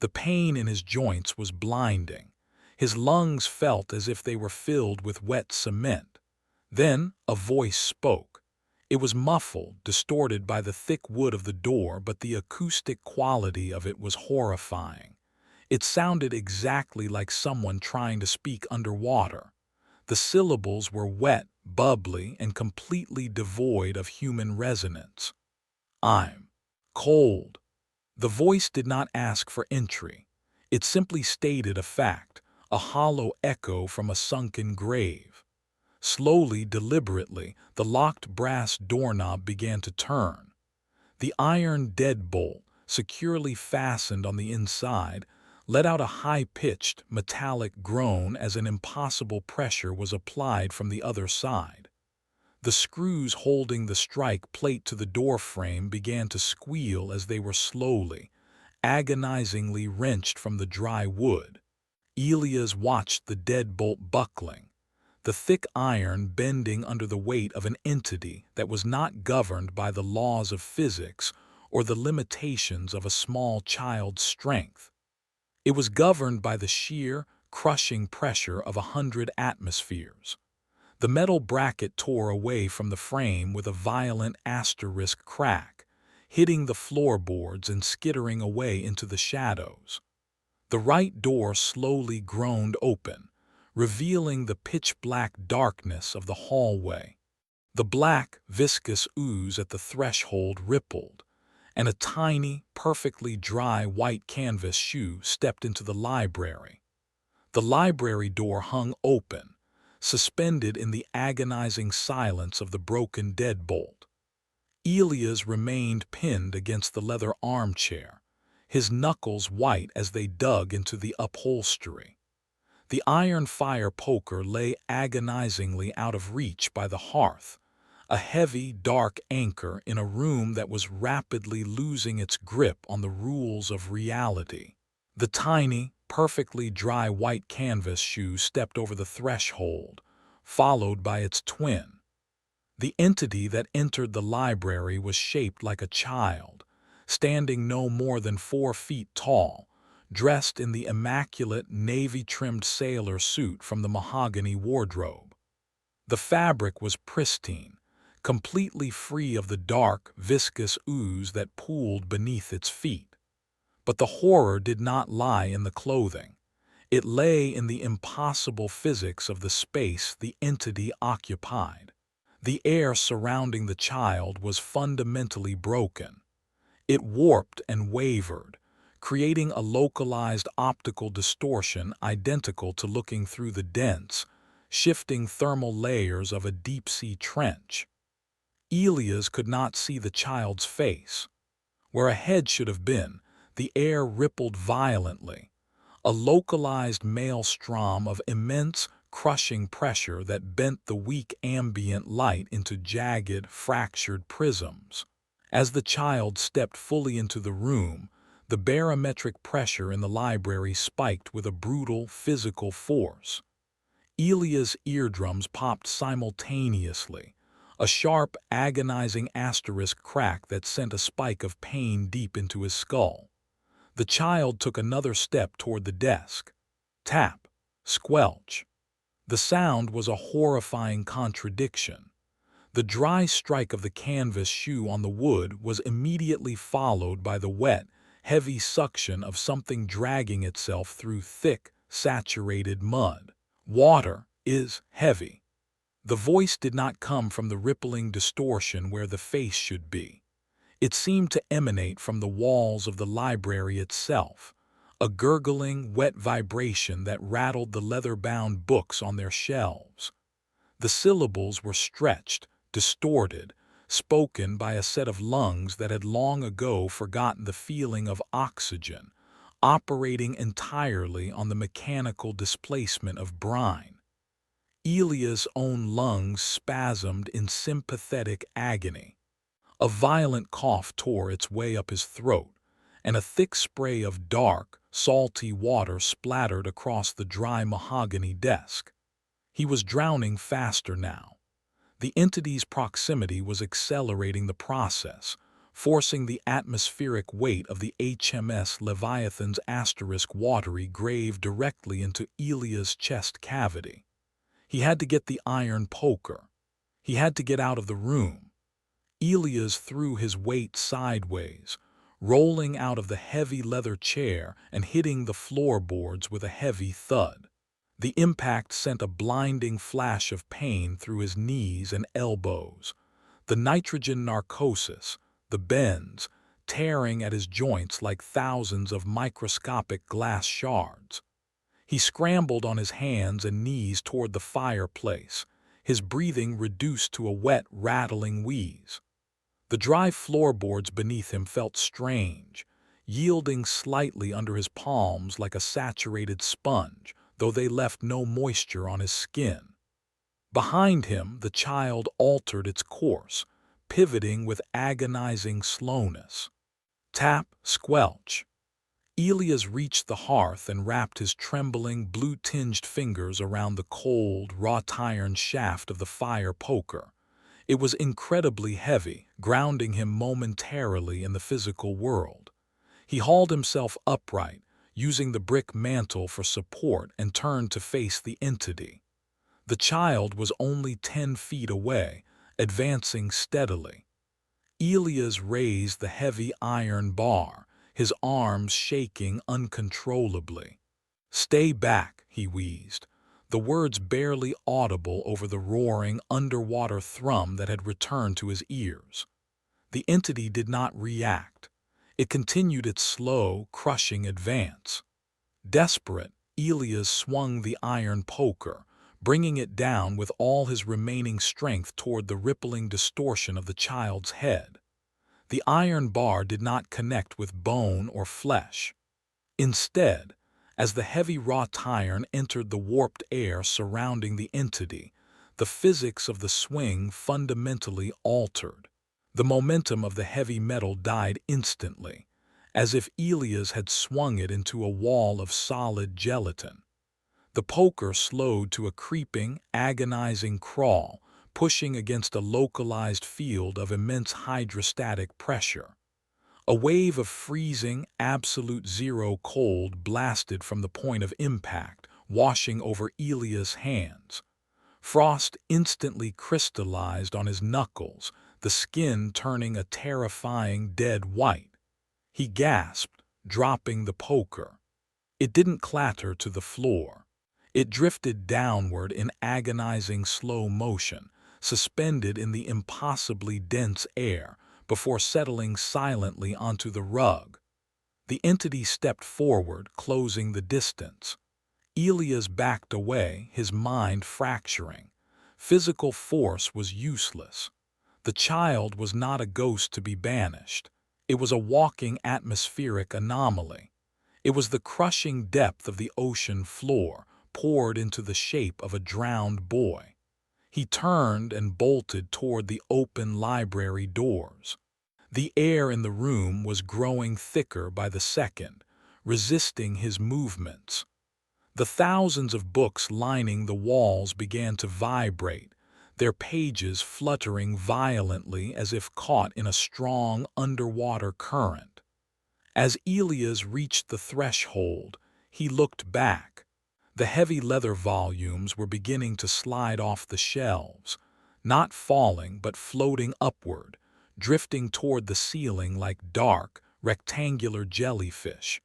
The pain in his joints was blinding. His lungs felt as if they were filled with wet cement. Then a voice spoke. It was muffled, distorted by the thick wood of the door, but the acoustic quality of it was horrifying. It sounded exactly like someone trying to speak underwater. The syllables were wet, bubbly, and completely devoid of human resonance. "I'm cold." The voice did not ask for entry. It simply stated a fact, a hollow echo from a sunken grave. Slowly, deliberately, the locked brass doorknob began to turn. The iron deadbolt, securely fastened on the inside, let out a high-pitched, metallic groan as an impossible pressure was applied from the other side. The screws holding the strike plate to the doorframe began to squeal as they were slowly, agonizingly wrenched from the dry wood. Elias watched the deadbolt buckling, the thick iron bending under the weight of an entity that was not governed by the laws of physics or the limitations of a small child's strength. It was governed by the sheer, crushing pressure of 100 atmospheres. The metal bracket tore away from the frame with a violent asterisk crack, hitting the floorboards and skittering away into the shadows. The right door slowly groaned open, revealing the pitch-black darkness of the hallway. The black, viscous ooze at the threshold rippled, and a tiny, perfectly dry white canvas shoe stepped into the library. The library door hung open, suspended in the agonizing silence of the broken deadbolt. Elias remained pinned against the leather armchair, his knuckles white as they dug into the upholstery. The iron fire poker lay agonizingly out of reach by the hearth, a heavy, dark anchor in a room that was rapidly losing its grip on the rules of reality. The tiny, perfectly dry white canvas shoe stepped over the threshold, followed by its twin. The entity that entered the library was shaped like a child, standing no more than 4 feet tall, dressed in the immaculate navy-trimmed sailor suit from the mahogany wardrobe. The fabric was pristine, completely free of the dark, viscous ooze that pooled beneath its feet. But the horror did not lie in the clothing. It lay in the impossible physics of the space the entity occupied. The air surrounding the child was fundamentally broken. It warped and wavered, creating a localized optical distortion identical to looking through the dense, shifting thermal layers of a deep-sea trench. Elias could not see the child's face. Where a head should have been, the air rippled violently, a localized maelstrom of immense, crushing pressure that bent the weak ambient light into jagged, fractured prisms. As the child stepped fully into the room, the barometric pressure in the library spiked with a brutal, physical force. Elias' eardrums popped simultaneously, a sharp, agonizing asterisk crack that sent a spike of pain deep into his skull. The child took another step toward the desk. Tap, squelch. The sound was a horrifying contradiction. The dry strike of the canvas shoe on the wood was immediately followed by the wet, heavy suction of something dragging itself through thick, saturated mud. Water is heavy. The voice did not come from the rippling distortion where the face should be. It seemed to emanate from the walls of the library itself, a gurgling, wet vibration that rattled the leather-bound books on their shelves. The syllables were stretched, distorted, spoken by a set of lungs that had long ago forgotten the feeling of oxygen, operating entirely on the mechanical displacement of brine. Elias' own lungs spasmed in sympathetic agony. A violent cough tore its way up his throat, and a thick spray of dark, salty water splattered across the dry mahogany desk. He was drowning faster now. The entity's proximity was accelerating the process, forcing the atmospheric weight of the HMS Leviathan's asterisk watery grave directly into Elias' chest cavity. He had to get the iron poker. He had to get out of the room. Elias threw his weight sideways, rolling out of the heavy leather chair and hitting the floorboards with a heavy thud. The impact sent a blinding flash of pain through his knees and elbows. The nitrogen narcosis, the bends, tearing at his joints like thousands of microscopic glass shards. He scrambled on his hands and knees toward the fireplace, his breathing reduced to a wet, rattling wheeze. The dry floorboards beneath him felt strange, yielding slightly under his palms like a saturated sponge, though they left no moisture on his skin. Behind him, the child altered its course, pivoting with agonizing slowness. Tap, squelch. Elias reached the hearth and wrapped his trembling, blue-tinged fingers around the cold, wrought-iron shaft of the fire poker. It was incredibly heavy, grounding him momentarily in the physical world. He hauled himself upright, using the brick mantle for support, and turned to face the entity. The child was only 10 feet away, advancing steadily. Elias raised the heavy iron bar, his arms shaking uncontrollably. "Stay back," he wheezed, the words barely audible over the roaring, underwater thrum that had returned to his ears. The entity did not react. It continued its slow, crushing advance. Desperate, Elias swung the iron poker, bringing it down with all his remaining strength toward the rippling distortion of the child's head. The iron bar did not connect with bone or flesh. Instead, as the heavy wrought iron entered the warped air surrounding the entity, the physics of the swing fundamentally altered. The momentum of the heavy metal died instantly, as if Elias had swung it into a wall of solid gelatin. The poker slowed to a creeping, agonizing crawl, pushing against a localized field of immense hydrostatic pressure. A wave of freezing, absolute zero cold blasted from the point of impact, washing over Elias' hands. Frost instantly crystallized on his knuckles, the skin turning a terrifying dead white. He gasped, dropping the poker. It didn't clatter to the floor. It drifted downward in agonizing slow motion, suspended in the impossibly dense air, before settling silently onto the rug. The entity stepped forward, closing the distance. Elias backed away, his mind fracturing. Physical force was useless. The child was not a ghost to be banished. It was a walking atmospheric anomaly. It was the crushing depth of the ocean floor, poured into the shape of a drowned boy. He turned and bolted toward the open library doors. The air in the room was growing thicker by the second, resisting his movements. The thousands of books lining the walls began to vibrate, their pages fluttering violently as if caught in a strong underwater current. As Elias reached the threshold, he looked back. The heavy leather volumes were beginning to slide off the shelves, not falling but floating upward, drifting toward the ceiling like dark, rectangular jellyfish,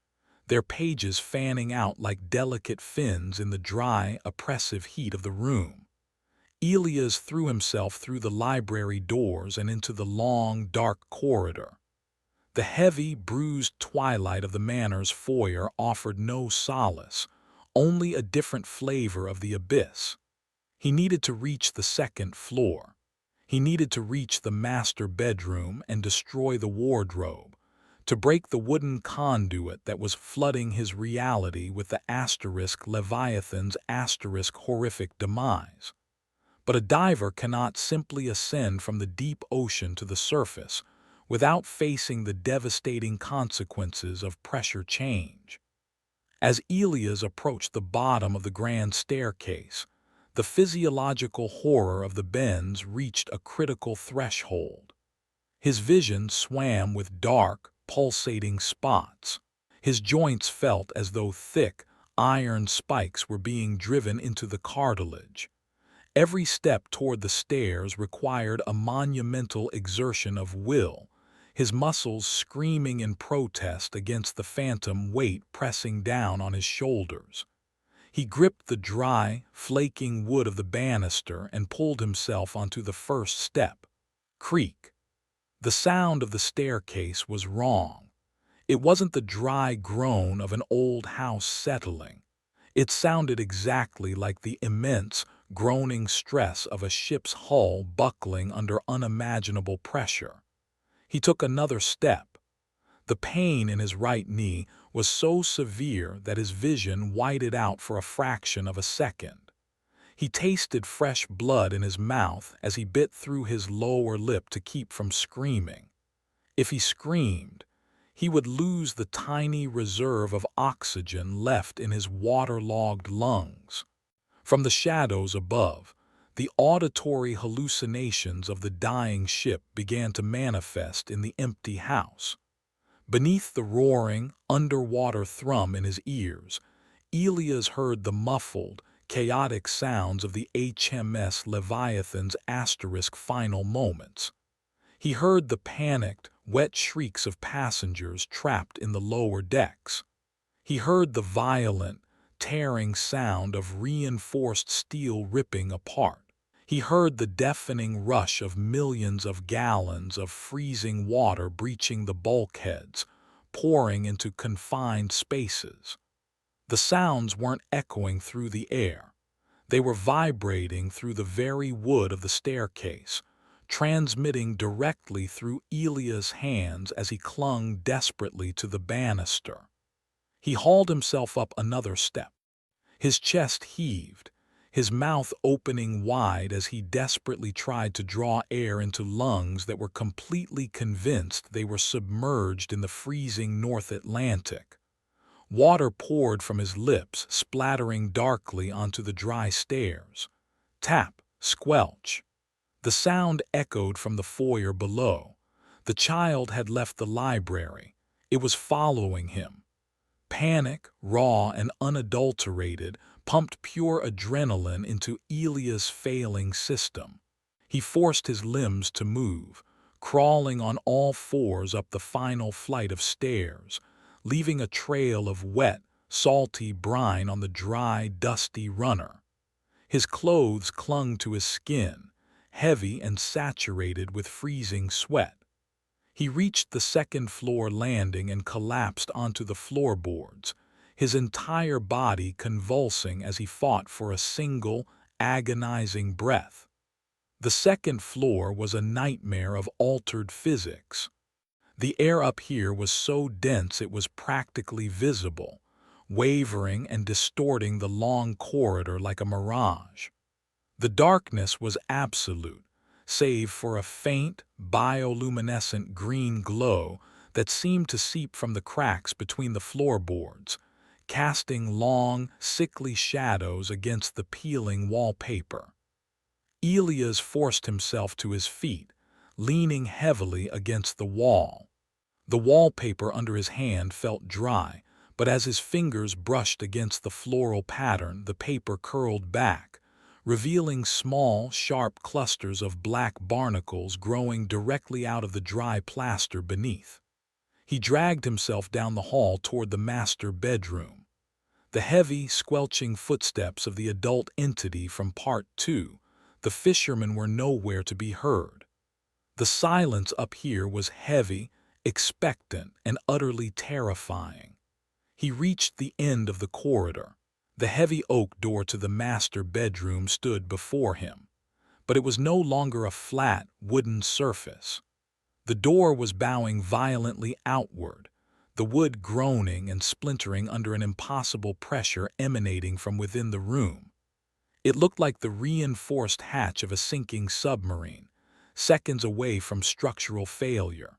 their pages fanning out like delicate fins in the dry, oppressive heat of the room. Elias threw himself through the library doors and into the long, dark corridor. The heavy, bruised twilight of the manor's foyer offered no solace, only a different flavor of the abyss. He needed to reach the second floor. He needed to reach the master bedroom and destroy the wardrobe, to break the wooden conduit that was flooding his reality with the asterisk Leviathan's asterisk horrific demise. But a diver cannot simply ascend from the deep ocean to the surface without facing the devastating consequences of pressure change. As Elias approached the bottom of the grand staircase, the physiological horror of the bends reached a critical threshold. His vision swam with dark, pulsating spots. His joints felt as though thick, iron spikes were being driven into the cartilage. Every step toward the stairs required a monumental exertion of will, his muscles screaming in protest against the phantom weight pressing down on his shoulders. He gripped the dry, flaking wood of the banister and pulled himself onto the first step. Creak. The sound of the staircase was wrong. It wasn't the dry groan of an old house settling. It sounded exactly like the immense, groaning stress of a ship's hull buckling under unimaginable pressure. He took another step. The pain in his right knee was so severe that his vision whited out for a fraction of a second. He tasted fresh blood in his mouth as he bit through his lower lip to keep from screaming. If he screamed, he would lose the tiny reserve of oxygen left in his waterlogged lungs. From the shadows above, the auditory hallucinations of the dying ship began to manifest in the empty house. Beneath the roaring, underwater thrum in his ears, Elias heard the muffled, chaotic sounds of the HMS Leviathan's asterisk final moments. He heard the panicked, wet shrieks of passengers trapped in the lower decks. He heard the violent, tearing sound of reinforced steel ripping apart. He heard the deafening rush of millions of gallons of freezing water breaching the bulkheads, pouring into confined spaces. The sounds weren't echoing through the air. They were vibrating through the very wood of the staircase, transmitting directly through Elias' hands as he clung desperately to the banister. He hauled himself up another step. His chest heaved, his mouth opening wide as he desperately tried to draw air into lungs that were completely convinced they were submerged in the freezing North Atlantic. Water poured from his lips, splattering darkly onto the dry stairs. Tap, squelch. The sound echoed from the foyer below. The child had left the library. It was following him. Panic, raw and unadulterated, pumped pure adrenaline into Elias' failing system. He forced his limbs to move, crawling on all fours up the final flight of stairs, leaving a trail of wet, salty brine on the dry, dusty runner. His clothes clung to his skin, heavy and saturated with freezing sweat. He reached the second-floor landing and collapsed onto the floorboards, his entire body convulsing as he fought for a single, agonizing breath. The second floor was a nightmare of altered physics. The air up here was so dense it was practically visible, wavering and distorting the long corridor like a mirage. The darkness was absolute, save for a faint, bioluminescent green glow that seemed to seep from the cracks between the floorboards, casting long, sickly shadows against the peeling wallpaper. Elias forced himself to his feet, leaning heavily against the wall. The wallpaper under his hand felt dry, but as his fingers brushed against the floral pattern, the paper curled back, revealing small, sharp clusters of black barnacles growing directly out of the dry plaster beneath. He dragged himself down the hall toward the master bedroom. The heavy, squelching footsteps of the adult entity from Part 2, the fishermen were nowhere to be heard. The silence up here was heavy, expectant, and utterly terrifying. He reached the end of the corridor. The heavy oak door to the master bedroom stood before him, but it was no longer a flat, wooden surface. The door was bowing violently outward, the wood groaning and splintering under an impossible pressure emanating from within the room. It looked like the reinforced hatch of a sinking submarine, seconds away from structural failure.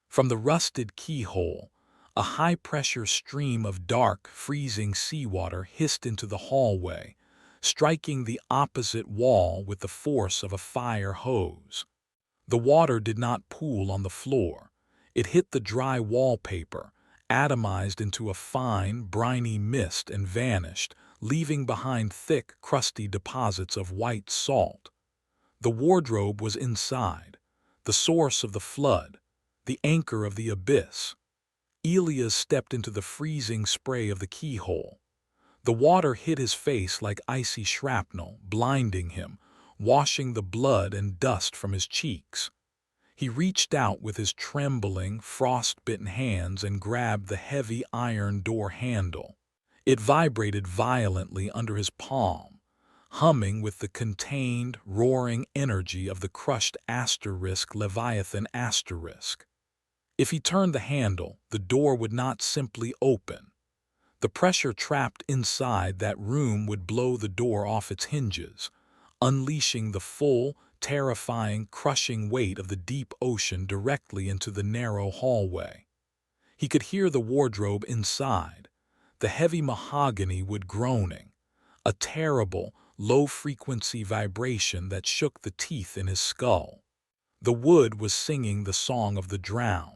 From the rusted keyhole, a high-pressure stream of dark, freezing seawater hissed into the hallway, striking the opposite wall with the force of a fire hose. The water did not pool on the floor. It hit the dry wallpaper, atomized into a fine, briny mist and vanished, leaving behind thick, crusty deposits of white salt. The wardrobe was inside, the source of the flood, the anchor of the abyss. Elias stepped into the freezing spray of the keyhole. The water hit his face like icy shrapnel, blinding him, washing the blood and dust from his cheeks. He reached out with his trembling, frost-bitten hands and grabbed the heavy iron door handle. It vibrated violently under his palm, humming with the contained, roaring energy of the crushed Leviathan. If he turned the handle, the door would not simply open. The pressure trapped inside that room would blow the door off its hinges, unleashing the full, terrifying, crushing weight of the deep ocean directly into the narrow hallway. He could hear the wardrobe inside, the heavy mahogany wood groaning, a terrible, low-frequency vibration that shook the teeth in his skull. The wood was singing the song of the drowned.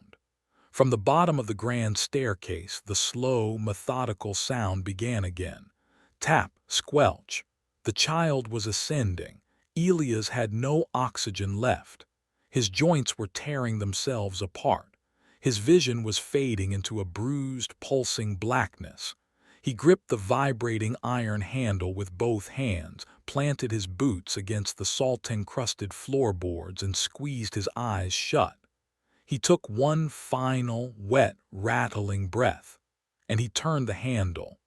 From the bottom of the grand staircase, the slow, methodical sound began again. Tap, squelch. The child was ascending. Elias had no oxygen left. His joints were tearing themselves apart. His vision was fading into a bruised, pulsing blackness. He gripped the vibrating iron handle with both hands, planted his boots against the salt-encrusted floorboards, and squeezed his eyes shut. He took one final, wet, rattling breath, and he turned the handle.